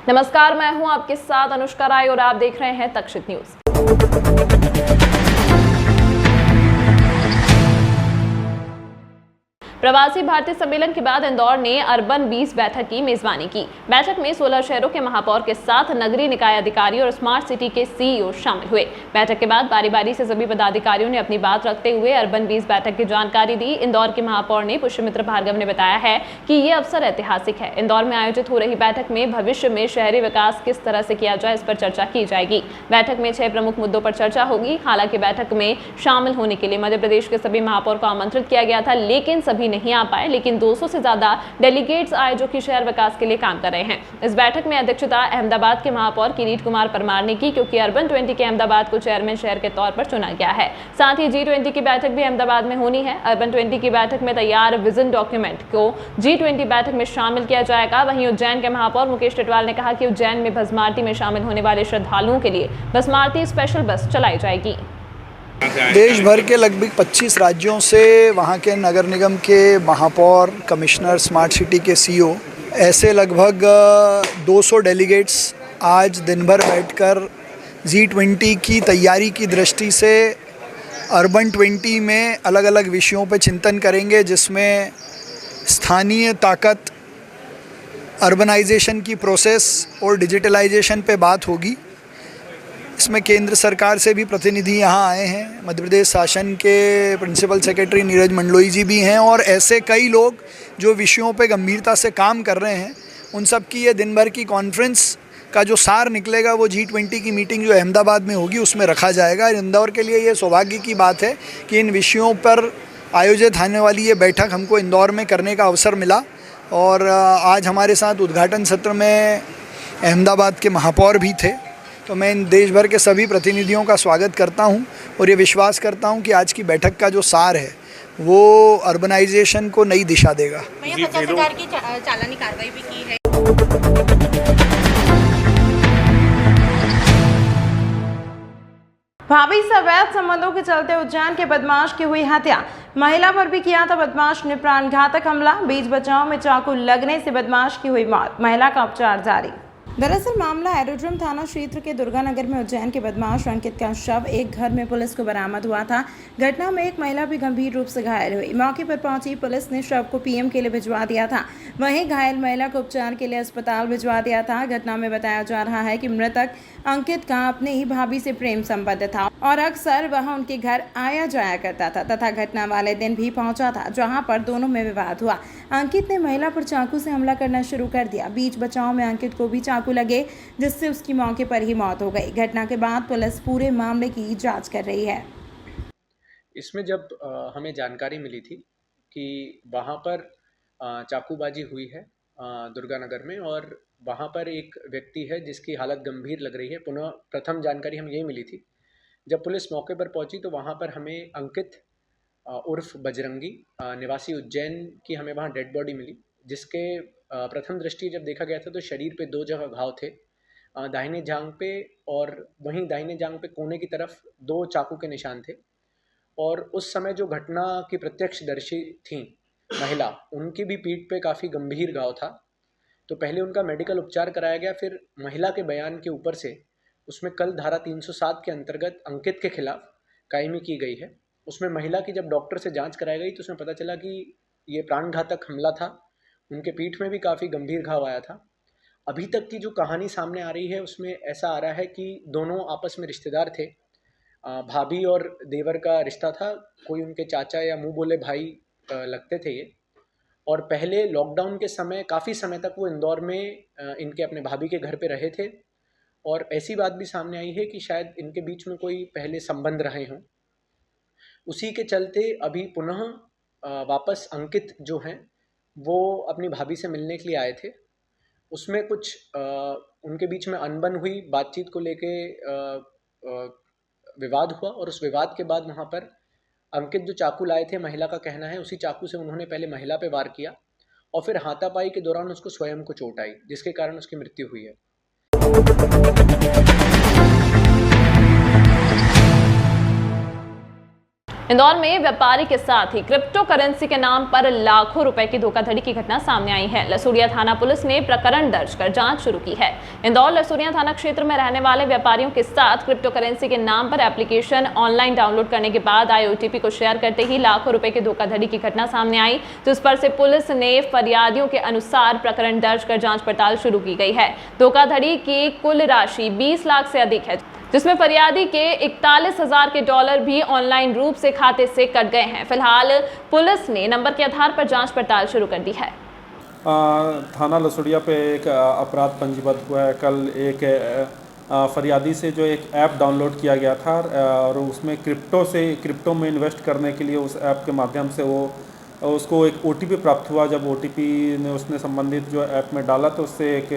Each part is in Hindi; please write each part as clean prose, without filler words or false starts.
नमस्कार, मैं हूं आपके साथ अनुष्का राय और आप देख रहे हैं तक्षित न्यूज। प्रवासी भारतीय सम्मेलन के बाद इंदौर ने अर्बन 20 बैठक की मेजबानी की। बैठक में 16 शहरों के महापौर के साथ नगरीय निकाय अधिकारी और स्मार्ट सिटी के सीईओ शामिल हुए। बैठक के बाद बारी बारी से सभी पदाधिकारियों ने अपनी बात रखते हुए अर्बन 20 बैठक की जानकारी दी। इंदौर के महापौर ने पुष्यमित्र भार्गव ने बताया है कि ये अवसर ऐतिहासिक है। इंदौर में आयोजित हो रही बैठक में भविष्य में शहरी विकास किस तरह से किया जाए, इस पर चर्चा की जाएगी। बैठक में 6 प्रमुख मुद्दों पर चर्चा होगी। हालांकि बैठक में शामिल होने के लिए मध्य प्रदेश के सभी महापौर को आमंत्रित किया गया था, लेकिन सभी नहीं आ पाए। लेकिन 200 से ज्यादा डेलीगेट्स आए जो कि शहर विकास के लिए काम कर रहे हैं। इस बैठक में अध्यक्षता अहमदाबाद के महापौर किरीट कुमार परमार ने की, क्योंकि अर्बन 20 के अहमदाबाद को चेयरमैन शहर के तौर पर चुना गया है। साथ ही G20 की बैठक भी अहमदाबाद में होनी है। अर्बन 20 की बैठक में तैयार विजन डॉक्यूमेंट को G20 बैठक में शामिल किया जाएगा। वहीं उज्जैन के महापौर मुकेश टिटवाल ने कहा कि उज्जैन में भस्म आरती में शामिल होने वाले श्रद्धालुओं के लिए भस्म आरती स्पेशल बस चलाई जाएगी। देश भर के लगभग 25 राज्यों से वहाँ के नगर निगम के महापौर, कमिश्नर, स्मार्ट सिटी के सीईओ, ऐसे लगभग 200 डेलीगेट्स आज दिन भर बैठकर G20 की तैयारी की दृष्टि से अर्बन 20 में अलग अलग विषयों पर चिंतन करेंगे, जिसमें स्थानीय ताकत, अर्बनाइजेशन की प्रोसेस और डिजिटलाइजेशन पे बात होगी। इसमें केंद्र सरकार से भी प्रतिनिधि यहाँ आए हैं। मध्य प्रदेश शासन के प्रिंसिपल सेक्रेटरी नीरज मंडलोई जी भी हैं और ऐसे कई लोग जो विषयों पे गंभीरता से काम कर रहे हैं। उन सब की ये दिन भर की कॉन्फ्रेंस का जो सार निकलेगा वो G20 की मीटिंग जो अहमदाबाद में होगी उसमें रखा जाएगा। इंदौर के लिए ये सौभाग्य की बात है कि इन विषयों पर आयोजित होने वाली ये बैठक हमको इंदौर में करने का अवसर मिला। और आज हमारे साथ उद्घाटन सत्र में अहमदाबाद के महापौर भी थे। तो मैं इन देश भर के सभी प्रतिनिधियों का स्वागत करता हूं और ये विश्वास करता हूं कि आज की बैठक का जो सार है वो अर्बनाइजेशन को नई दिशा देगा। 50,000 की चालानी कार्रवाई भी की है। भाभी से अवैध संबंधों के चलते उज्जैन के बदमाश की हुई हत्या। महिला पर भी किया था बदमाश ने प्राणघातक हमला। बीच बचाव में चाकू लगने से बदमाश की हुई मौत। महिला का उपचार जारी। दरअसल मामला एरोड्रम थाना क्षेत्र के दुर्गानगर में उज्जैन के बदमाश अंकित का शव एक घर में पुलिस को बरामद हुआ था। घटना में एक महिला भी गंभीर रूप से घायल हुई। मौके पर पहुंची पुलिस ने शव को पीएम के लिए भिजवा दिया था। वहीं घायल महिला को उपचार के लिए अस्पताल भिजवा दिया था। घटना में बताया जा रहा है कि मृतक अंकित का अपने ही भाभी से प्रेम संबंध था और अक्सर वह उनके घर आया जाया करता था तथा घटना वाले दिन भी पहुंचा था, जहां पर दोनों में विवाद हुआ। अंकित ने महिला पर चाकू से हमला करना शुरू कर दिया। बीच बचाव में अंकित को भी चाकू लगे, जिससे उसकी मौके पर ही मौत हो गई। घटना के बाद पुलिस पूरे मामले की जांच कर रही है। इसमें जब हमें जानकारी मिली थी कि वहाँ पर चाकूबाजी हुई है दुर्गानगर में और वहाँ पर एक व्यक्ति है जिसकी हालत गंभीर लग रही है। पुनः प्रथम जानकारी हमें ये मिली थी। जब पुलिस मौके पर पहुंची तो वहाँ पर हमें अंकित उर्फ बजरंगी निवासी उज्जैन की हमें वहाँ डेड बॉडी मिली, जिसके प्रथम दृष्टि जब देखा गया था तो शरीर पे 2 जगह घाव थे, दाहिने जांघ पे और वहीं दाहिने जांघ पे कोने की तरफ 2 चाकू के निशान थे। और उस समय जो घटना की प्रत्यक्षदर्शी थीं महिला, उनकी भी पीठ पे काफ़ी गंभीर घाव था। तो पहले उनका मेडिकल उपचार कराया गया, फिर महिला के बयान के ऊपर से उसमें कल धारा 307 के अंतर्गत अंकित के खिलाफ कायमी की गई है। उसमें महिला की जब डॉक्टर से जांच कराई गई तो उसमें पता चला कि ये प्राणघातक हमला था। उनके पीठ में भी काफ़ी गंभीर घाव आया था। अभी तक की जो कहानी सामने आ रही है उसमें ऐसा आ रहा है कि दोनों आपस में रिश्तेदार थे। भाभी और देवर का रिश्ता था, कोई उनके चाचा या मुँह बोले भाई लगते थे ये। और पहले लॉकडाउन के समय काफ़ी समय तक वो इंदौर में इनके अपने भाभी के घर पे रहे थे। और ऐसी बात भी सामने आई है कि शायद इनके बीच में कोई पहले संबंध रहे हों। उसी के चलते अभी पुनः वापस अंकित जो हैं वो अपनी भाभी से मिलने के लिए आए थे। उसमें कुछ उनके बीच में अनबन हुई, बातचीत को लेके विवाद हुआ और उस विवाद के बाद वहाँ पर अंकित जो चाकू लाए थे, महिला का कहना है उसी चाकू से उन्होंने पहले महिला पे वार किया और फिर हाथापाई के दौरान उसको स्वयं को चोट आई, जिसके कारण उसकी मृत्यु हुई है। इंदौर में व्यापारी के साथ ही क्रिप्टो करेंसी के नाम पर लाखों रुपए की धोखाधड़ी की घटना सामने आई है। लसूड़िया थाना पुलिस ने प्रकरण दर्ज कर जांच शुरू की है। इंदौर लसूड़िया थाना क्षेत्र में रहने वाले व्यापारियों के साथ क्रिप्टो करेंसी के नाम पर एप्लीकेशन ऑनलाइन डाउनलोड करने के बाद आए OTP को शेयर करते ही लाखों रुपए की धोखाधड़ी की घटना सामने आई, जिस पर से पुलिस ने फरियादियों के अनुसार प्रकरण दर्ज कर जांच पड़ताल शुरू की गई है। धोखाधड़ी की कुल राशि 20 लाख से अधिक है, जिसमें फरियादी के 41,000 के डॉलर भी ऑनलाइन रूप से खाते से कट गए हैं। फिलहाल पुलिस ने नंबर के आधार पर जांच पड़ताल शुरू कर दी है। थाना लसूड़िया पे एक अपराध पंजीबद्ध हुआ है। कल एक फरियादी से जो एक ऐप डाउनलोड किया गया था और उसमें क्रिप्टो में इन्वेस्ट करने के लिए उस ऐप के माध्यम से उसको एक OTP प्राप्त हुआ। जब OTP ने उसने संबंधित जो ऐप में डाला तो उससे एक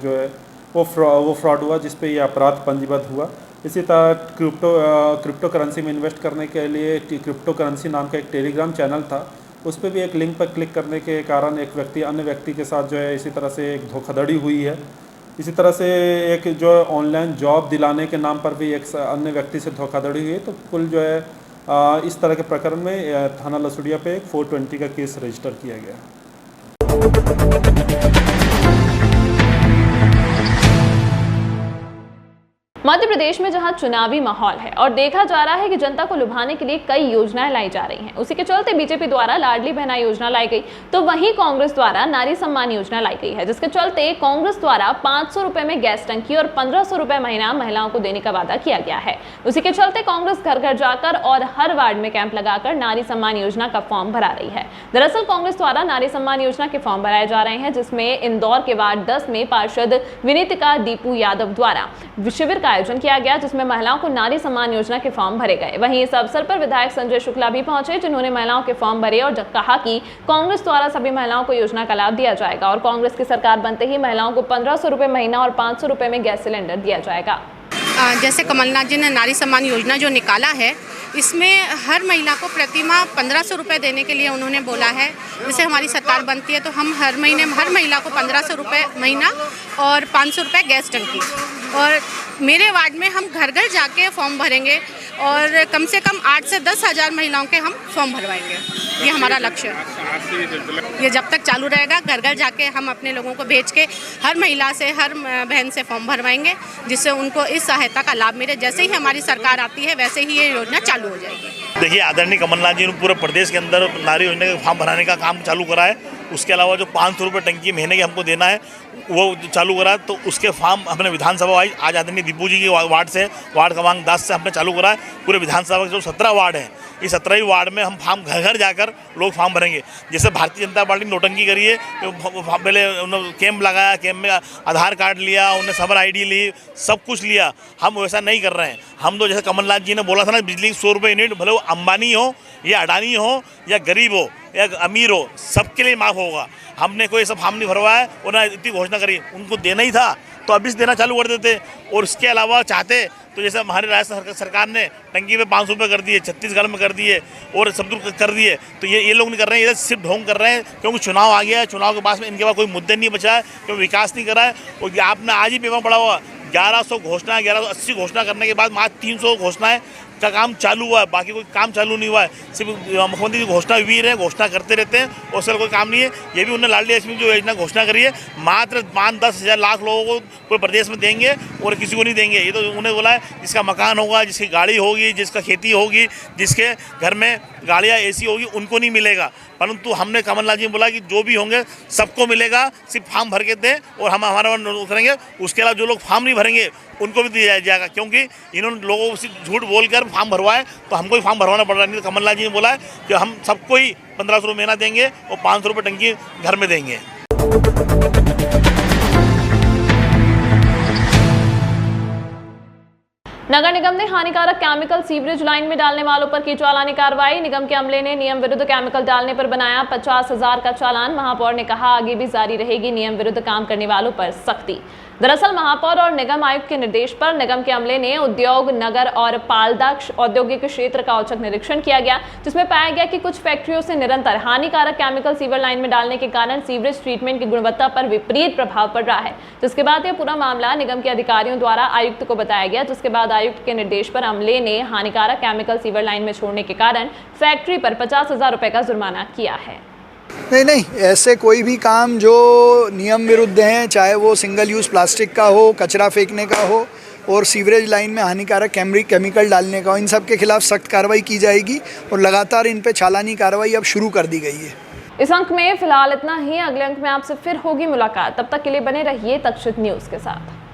जो है वो फ्रॉड हुआ, जिस पे ये अपराध पंजीबद्ध हुआ। इसी तरह क्रिप्टो करेंसी में इन्वेस्ट करने के लिए क्रिप्टो करेंसी नाम का एक टेलीग्राम चैनल था, उस पर भी एक लिंक पर क्लिक करने के कारण एक व्यक्ति अन्य व्यक्ति के साथ जो है इसी तरह से एक धोखाधड़ी हुई है। इसी तरह से एक जो ऑनलाइन जॉब दिलाने के नाम पर भी एक अन्य व्यक्ति से धोखाधड़ी हुई है। तो कुल जो है इस तरह के प्रकरण में थाना लसूड़िया पे एक 420 का केस रजिस्टर किया गया। मध्य प्रदेश में जहां चुनावी माहौल है और देखा जा रहा है कि जनता को लुभाने के लिए कई योजनाएं लाई जा रही हैं, उसी के चलते बीजेपी द्वारा लाडली बहना योजना लाई गई, तो वहीं कांग्रेस द्वारा नारी सम्मान योजना लाई गई है, जिसके चलते कांग्रेस द्वारा 500 रुपए में गैस टंकी और 1500 रुपए महीना महिलाओं को देने का वादा किया गया है। उसी के चलते कांग्रेस घर घर जाकर और हर वार्ड में कैंप लगाकर नारी सम्मान योजना का फॉर्म भरा रही है। दरअसल कांग्रेस द्वारा नारी सम्मान योजना के फॉर्म भराए जा रहे हैं, जिसमें इंदौर के वार्ड 10 में पार्षद विनीतिका दीपू यादव द्वारा शिविर का आयोजन किया गया, जिसमें महिलाओं को नारी सम्मान योजना के फॉर्म भरे गए। वहीं इस अवसर पर विधायक संजय शुक्ला भी पहुंचे, जिन्होंने महिलाओं के फॉर्म भरे और कहा कि कांग्रेस द्वारा सभी महिलाओं को योजना का लाभ दिया जाएगा और कांग्रेस की सरकार बनते ही महिलाओं को 1500 रुपए महीना और 500 रुपए में गैस सिलेंडर दिया जाएगा। जैसे कमलनाथ जी ने नारी सम्मान योजना जो निकाला है, इसमें हर महिला को प्रति माह 1500 रुपये देने के लिए उन्होंने बोला है। जैसे हमारी सरकार बनती है तो हम हर महीने हर महिला को 1500 रुपये महीना और 500 रुपये गैस टंकी, और मेरे वार्ड में हम घर घर जाके फॉर्म भरेंगे और कम से कम 8 से 10 हज़ार महिलाओं के हम फॉर्म भरवाएंगे। ये हमारा लक्ष्य है। ये जब तक चालू रहेगा, घर घर जाके हम अपने लोगों को भेज के हर महिला से, हर बहन से फॉर्म भरवाएंगे, जिससे उनको इस सहायता का लाभ मिले। जैसे ही हमारी सरकार आती है वैसे ही ये योजना चालू हो जाएगी। देखिए, आदरणीय कमलनाथ जी ने पूरे प्रदेश के अंदर नारी योजना के फॉर्म भराने का काम चालू करा है। उसके अलावा जो 500 रुपये टंकी महीने के हमको देना है वो चालू करा है, तो उसके फॉर्म हमने विधानसभा आज आदरणीय दीपू जी की वार्ड से, वार्ड क्रमांक 10 से हमने चालू करा है। पूरे विधानसभा के जो 17 वार्ड हैं, इस 17 वार्ड में हम फॉर्म घर घर जाकर लोग फॉर्म भरेंगे। जैसे भारतीय जनता पार्टी नोटंकी करी है, पहले उन्होंने कैंप लगाया, कैंप में आधार कार्ड लिया, उन्होंने समर ID ली, सब कुछ लिया। हम वैसा नहीं कर रहे हैं। हम तो जैसे कमलनाथ जी ने बोला था ना, बिजली 100 रुपये यूनिट, भले वो अंबानी हो या अडानी हो या गरीब हो या अमीर हो, सबके लिए माफ़ होगा। हमने कोई ऐसा फॉर्म नहीं भरवाया, उन्होंने इतनी घोषणा करी, उनको देना ही था तो अभी से देना चालू कर देते। और इसके अलावा चाहते तो जैसे हमारी राज्य सरकार ने टंकी में 500 रुपये कर दिए, छत्तीसगढ़ में कर दिए और सब कर दिए, तो ये लोग नहीं कर रहे हैं, ये सिर्फ ढोंग कर रहे हैं। क्योंकि चुनाव आ गया है, चुनाव के बाद में इनके पास कोई मुद्दे नहीं बचा है, क्योंकि विकास नहीं करा है। और आपने आज ही पेपर पढ़ा हुआ, 1100 घोषणा, 1180 घोषणा करने के बाद मात्र 300 घोषणाएं का काम चालू हुआ है, बाकी कोई काम चालू नहीं हुआ है। सिर्फ मुख्यमंत्री की घोषणा वीर है, घोषणा करते रहते हैं और उसका कोई काम नहीं है। ये भी उन्होंने लाडली लक्ष्मी जो योजना घोषणा करी है, मात्र 5-10 लाख लोगों को पूरे प्रदेश में देंगे और किसी को नहीं देंगे। ये तो उन्होंने बोला है, जिसका मकान होगा, जिसकी गाड़ी होगी, जिसका खेती होगी, जिसके घर में गाड़ियाँ AC होगी, उनको नहीं मिलेगा। परंतु हमने कमलनाथ जी ने बोला कि जो भी होंगे सबको मिलेगा, सिर्फ फॉर्म भर के दें और हम हमारा करेंगे। उसके अलावा जो लोग फॉर्म नहीं भरेंगे उनको भी दिया जाएगा, क्योंकि इन्होंने लोगों से झूठ बोलकर फॉर्म भरवाए तो हमको ही फॉर्म भरवाना पड़ रहा है। नहीं तो कमलनाथ जी ने बोला है कि हम सबको ही 1500 रुपये महीना देंगे और 500 रुपये टंकी घर में देंगे। नगर निगम ने हानिकारक केमिकल सीवरेज लाइन में डालने वालों पर की चालानी कार्रवाई। निगम के अमले ने नियम विरुद्ध केमिकल डालने पर बनाया 50,000 का चालान। महापौर ने कहा, आगे भी जारी रहेगी नियम विरुद्ध काम करने वालों पर सख्ती। दरअसल महापौर और निगम आयुक्त के निर्देश पर निगम के अमले ने उद्योग नगर और पाल्दा औद्योगिक क्षेत्र का औचक निरीक्षण किया गया, जिसमें पाया गया कि कुछ फैक्ट्रियों से निरंतर हानिकारक केमिकल सीवर लाइन में डालने के कारण सीवरेज ट्रीटमेंट की गुणवत्ता पर विपरीत प्रभाव पड़ रहा है। जिसके बाद यह पूरा मामला निगम के अधिकारियों द्वारा आयुक्त को बताया गया, जिसके बाद आयुक्त के निर्देश पर अमले ने हानिकारक केमिकल सीवर लाइन में छोड़ने के कारण फैक्ट्री पर 50,000 रुपए का जुर्माना किया है। नहीं, ऐसे कोई भी काम जो नियम विरुद्ध हैं, चाहे वो सिंगल यूज़ प्लास्टिक का हो, कचरा फेंकने का हो और सीवरेज लाइन में हानिकारक केमिकल डालने का हो, इन सब के खिलाफ सख्त कार्रवाई की जाएगी और लगातार इन पे चालानी कार्रवाई अब शुरू कर दी गई है। इस अंक में फिलहाल इतना ही। अगले अंक में आपसे फिर होगी मुलाकात। तब तक के लिए बने रहिए तक्षशित न्यूज़ के साथ।